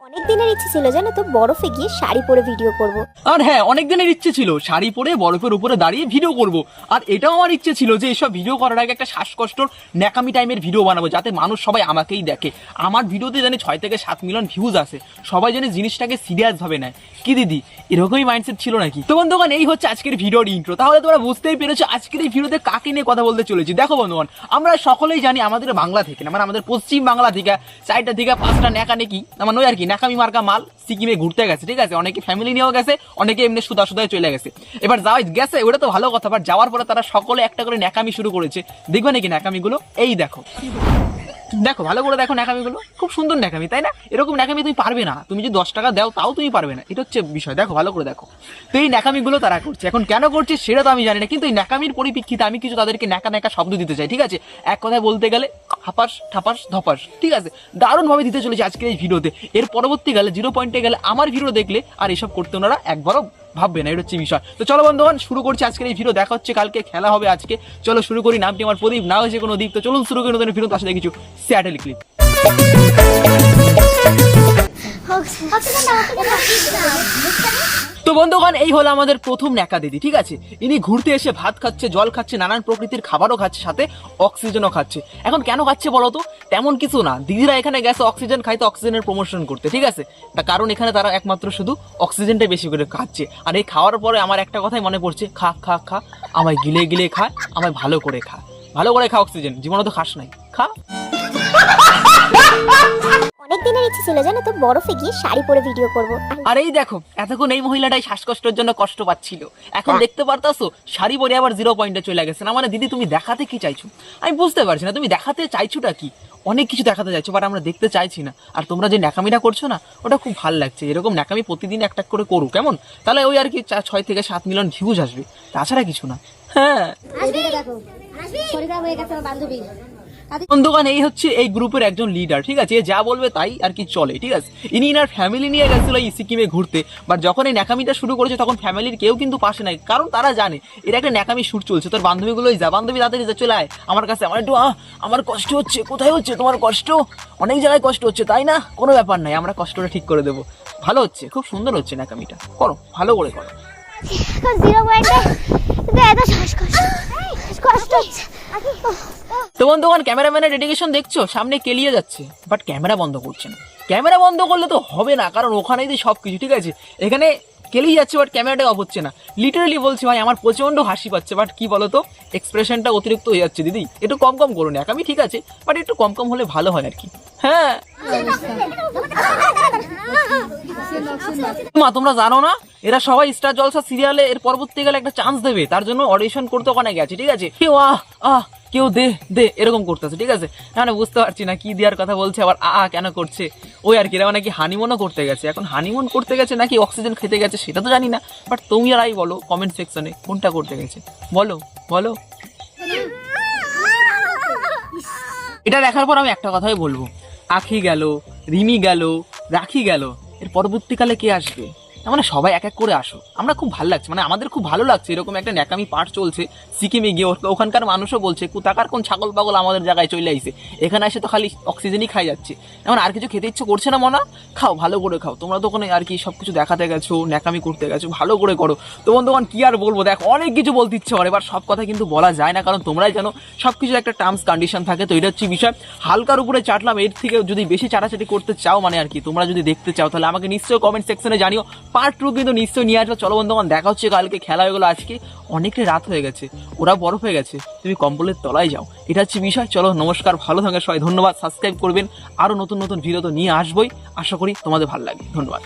অনেক দিনের ইচ্ছে ছিল জানো তো, বরফে গিয়ে শাড়ি পরে ভিডিও করব। আর হ্যাঁ, অনেক দিনের ইচ্ছে ছিল শাড়ি পরে বরফের উপরে দাঁড়িয়ে ভিডিও করব। আর এটাও আমার ইচ্ছে ছিল যে এসব ভিডিও করার আগে একটা শ্বাসকষ্টর ন্যাকামি টাইমের ভিডিও বানাবো, যাতে মানুষ সবাই আমাকেই দেখে। আমার ভিডিওতে জানি 6 থেকে 7 মিলিয়ন ভিউজ আসে, সবাই জানি জিনিসটাকে সিরিয়াস ভাবে নেয়। কি দিদি, এরকমই মাইন্ডসেট ছিল নাকি? তো বন্ধুগণ, এই হচ্ছে আজকের ভিডিওর ইন্ট্রো। তাহলে তোমরা বুঝতেই পেরেছো আজকের এই ভিডিওতে কাকে নিয়ে কথা বলতে চলেছি। দেখো বন্ধুগণ, আমরা সকলেই জানি আমাদের বাংলা থেকে, মানে আমাদের পশ্চিম বাংলা থেকে 4টা থেকে 5টা ন্যাকা নেকি, আমার নয় আর কি, ন্যাকামি মার্কা মাল সিকিমে ঘুরতে গেছে। ঠিক আছে, অনেকে ফ্যামিলি নিয়েও গেছে, অনেকে এমনি সুদা সুদায় চলে গেছে। এবার যাওয়াই গেছে, ওটা তো ভালো কথা, বাট যাওয়ার পরে তারা সকলে একটা করে ন্যাকামি শুরু করেছে। দেখবে নাকি ন্যাকামিগুলো? এই দেখো দেখো, ভালো করে দেখো ন্যাকামিগুলো, খুব সুন্দর ন্যাকামি, তাই না? এরকম ন্যাকামি তুমি পারবে না, তুমি যদি 10 টাকা দাও তাও তুমি পারবে না, এটা হচ্ছে বিষয়। দেখো ভালো করে দেখো। তো এই ন্যাকামিগুলো তারা করছে, এখন কেন করছে সেটা তো আমি জানি না, কিন্তু এই ন্যাকামির পরিপ্রেক্ষিতে আমি কিছু তাদেরকে ন্যাকা ন্যাকা শব্দ দিতে চাই। ঠিক আছে, এক কথায় বলতে গেলে হাপাস ঠাপাস ধপাস। ঠিক আছে, দারুণভাবে দিতে চলেছে আজকের এই ভিডিওতে। এর পরবর্তীকালে 0 পয়েন্টে গেলে আমার ভিডিও দেখলে আর এসব করতে ওনারা একবারও ভাববে না, এটা হচ্ছে বিষয়। তো চলো বন্ধুগণ, শুরু করছি আজকের এই ভিডিও। দেখা হচ্ছে কালকে, খেলা হবে আজকে। চলো শুরু করি। নামটি আমার প্রদীপ, না হয়েছে কোনো দ্বীপ। তো চলুন শুরু করি নতুন ভিডিও, তার সাথে কিছু স্যাটেল ক্লিপ। তো বন্ধুগণ, এই হলো আমাদের প্রথম ন্যাকা দিদি। ঠিক আছে, ইনি ঘুরতে এসে ভাত খাচ্ছে, জল খাচ্ছে, নানান প্রকৃতির খাবারও খাচ্ছে, সাথে অক্সিজেনও খাচ্ছে। এখন কেন খাচ্ছে বলো তো? তেমন কিছু না, দিদিরা এখানে গেছে অক্সিজেন খাইতে, অক্সিজেনের প্রমোশন করতে। ঠিক আছে, তার কারণ এখানে তারা একমাত্র শুধু অক্সিজেনটাই বেশি করে খাচ্ছে। আর এই খাওয়ার পরে আমার একটা কথাই মনে পড়ছে, খা খা খা, আমায় গিলে গিলে খা, আমায় ভালো করে খা, ভালো করে খা অক্সিজেন, জীবনে তো খাস নাই, খা। অনেক দিনের ইচ্ছে ছিল জানো তো, বরফে গিয়ে শাড়ি পরে ভিডিও করব। আর এই দেখো, এতক্ষণ এই মহিলাটাই শ্বাসকষ্টের জন্য কষ্ট পাচ্ছিল, এখন দেখতে পারতাছো শাড়ি পরে আবার 0 পয়েন্টে চলে গেছে। না মানে দিদি, তুমি দেখাতে কি চাইছো আমি বুঝতে পারছি না, তুমি দেখাতে চাইছোটা কি? অনেক কিছু দেখাতে চাইছো, বাট আমরা দেখতে চাইছি না। আর তোমরা যে ন্যাকামিটা করছো না, ওটা খুব ভালো লাগছে। এরকম ন্যাকামি প্রতিদিন একটা করে করো, কেমন? তাহলে ওই আর কি 6 থেকে 7 মিলিয়ন ভিউজ আসবে, তাছাড়া কিছু না। হ্যাঁ বন্ধুগণ, এই হচ্ছে এই গ্রুপের একজন লিডার। ঠিক আছে, যা বলবে তাই আর কি চলে। ঠিক আছে, ইনি ইনার ফ্যামিলি নিয়ে গেছিল এই সিকিমে ঘুরতে, বাট যখন এই ন্যাকামিটা শুরু করেছে তখন ফ্যামিলির কেউ কিন্তু পাশে নাই, কারণ তারা জানে এর একটা ন্যাকামি শুট চলছে। তোর বান্ধবীগুলোই যা, বান্ধবী তাড়াতাড়ি যা, চলে আয় আমার কাছে, আমার একটু আমার কষ্ট হচ্ছে। কোথায় হচ্ছে তোমার কষ্ট? অনেক জায়গায় কষ্ট হচ্ছে, তাই না? কোনো ব্যাপার নাই, আমরা কষ্টটা ঠিক করে দেবো। ভালো হচ্ছে, খুব সুন্দর হচ্ছে ন্যাকামিটা, করো ভালো করে করো। 0 পয়েন্টে এত শ্বাসকষ্ট হচ্ছে। তো বন্ধুগণ, ক্যামেরাম্যানের ডেডিকেশন দেখছো, সামনে কেলিয়ে যাচ্ছে, বাট ক্যামেরা বন্ধ করছেন। ক্যামেরা বন্ধ করলে তো হবে না, কারণ ওখানেই তো সবকিছু। ঠিক আছে, এখানে কেলিয়ে যাচ্ছে, বাট ক্যামেরাটা অফ হচ্ছে না। লিটারালি বলছি ভাই, আমার প্রচন্ড হাসি পাচ্ছে, বাট কি বলতো, এক্সপ্রেশনটা অতিরিক্ত হয়ে যাচ্ছে। দিদি একটু কম কম করুন, আমি ঠিক আছে, বাট একটু কম কম হলে ভালো হয় আর কি। হ্যাঁ মা, তোমরা জানো না এরা সবাই স্টার জলসা সিরিয়ালে এর পরবর্তীকালে একটা চান্স দেবে, তার জন্য অডিশন করতে ওখানে গেছে। ঠিক আছে, কেউ কেউ দে দে এরকম করতেছে। ঠিক আছে, মানে বুঝতে পারছি না কি দেওয়ার কথা বলছে, আবার কেন করছে। ওই আর কি, এরা নাকি হানিমুনও করতে গেছে। এখন হানিমুন করতে গেছে নাকি অক্সিজেন খেতে গেছে সেটা তো জানি না, বাট তুমি আরাই বলো কমেন্ট সেকশনে কোনটা করতে গেছে, বলো বলো। এটা দেখার পর আমি একটা কথাই বলবো, আখি গেল, রিমি গেল, রাখি গেল, এর পরবর্তীকালে কে আসবে? মানে সবাই এক এক করে আসো, আমরা খুব ভালো লাগছে, মানে আমাদের খুব ভালো লাগছে এরকম একটা ন্যাকামি পার্ট চলছে সিকিমে গিয়ে। ওখানকার মানুষও বলছে কোথাকার কোন ছাগল পাগল আমাদের জায়গায় চলে আইছে, এখানে এসে তো খালি অক্সিজেনই খাই যাচ্ছে, এমন আর কিছু খেতে ইচ্ছে করছে না। মনা খাও, ভালো করে খাও, তোমরা তো ওখানে আর কি সবকিছু দেখাতে গেছো, ন্যাকামি করতে গেছো, ভালো করে করো। তো বন্ধুগণ, কি আর বলবো, দেখো অনেক কিছু বলতে ইচ্ছে করে, এবার সব কথা কিন্তু বলা যায় না, কারণ তোমরাই জানো সবকিছু একটা টার্মস কন্ডিশন থাকে। তো এটা হচ্ছে বিষয়, হালকার উপরে চাটলাম, এর থেকে যদি বেশি চাটাচাটি করতে চাও, মানে আর কি তোমরা যদি দেখতে চাও, তাহলে আমাকে নিশ্চয়ই কমেন্ট সেকশনে জানিও, পার্ট 2 কিন্তু নিশ্চয়ই নিয়ে আসবো। চলো বন্ধুগণ, দেখা হচ্ছে কালকে, খেলা হয়ে গেলো আজকে, অনেকটাই রাত হয়ে গেছে, ওরা বরফ হয়ে গেছে, তুমি কম্বলের তলায় যাও, এটা হচ্ছে বিষয়। চলো নমস্কার, ভালো থাকবে সবাই, ধন্যবাদ। সাবস্ক্রাইব করবেন, আরো নতুন নতুন ভিডিও তো নিয়ে আসবোই, আশা করি তোমাদের ভালো লাগবে। ধন্যবাদ।